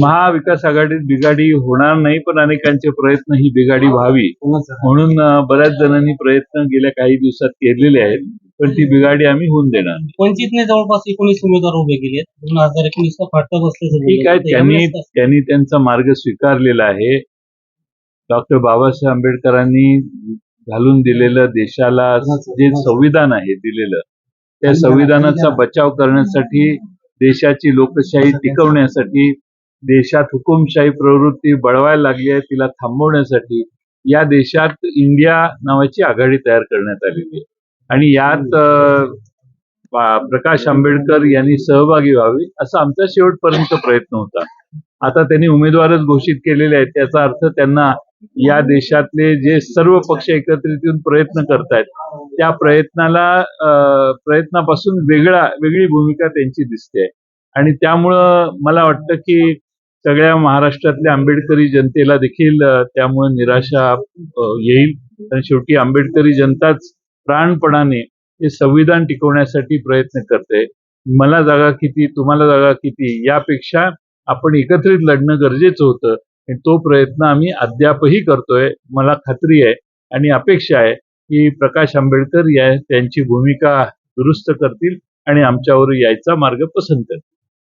महाविकास आघाडीत बिघाडी होणार नाही, पण अनेकांचे प्रयत्न ही बिघाडी व्हावी म्हणून बऱ्याच जणांनी प्रयत्न गेल्या काही दिवसात केलेले आहेत, पण ती बिघाडी आम्ही होऊन देणार नाही. वंचितने जवळपास 19 उमेदवार उभे केले. 2019 फाटक बसल्याचं ठीक आहे, त्यांनी त्यांचा मार्ग स्वीकारलेला आहे. डॉक्टर बाबासाहेब आंबेडकरांनी घालून दिलेलं देशाला जे संविधान आहे दिलेलं, त्या संविधानाचा बचाव करण्यासाठी, देशाची लोकशाही टिकवण्यासाठी, देशात हुकुमशाही प्रवृत्ती बळवायला लागली आहे तिला थांबवण्यासाठी या देशात इंडिया नावाची आघाडी तयार करण्यात आलेली आहे आणि यात प्रकाश आंबेडकर यांनी सहभागी व्हावे असा आमचा शेवटपर्यंत प्रयत्न होता. आता त्यांनी उमेदवारच घोषित केलेले आहेत, त्याचा अर्थ त्यांना या देशातले जे सर्व पक्ष एकत्रित येऊन प्रयत्न करतायत त्या प्रयत्नापासून वेगळी भूमिका त्यांची दिसते आणि त्यामुळं मला वाटतं की सगळ्या महाराष्ट्रातल्या आंबेडकरी जनतेला देखील त्यामुळे निराशा येईल. आणि शेवटी आंबेडकरी जनताच प्राणपणाने हे संविधान टिकवण्यासाठी प्रयत्न करते. मला जागा किती, तुम्हाला जागा किती यापेक्षा आपण एकत्रित लढणं गरजेचं होतं आणि तो प्रयत्न आम्ही अद्यापही करतोय. मला खात्री आहे आणि अपेक्षा आहे की प्रकाश आंबेडकर त्यांची भूमिका दुरुस्त करतील आणि आमच्यावर यायचा मार्ग पसंत करतील.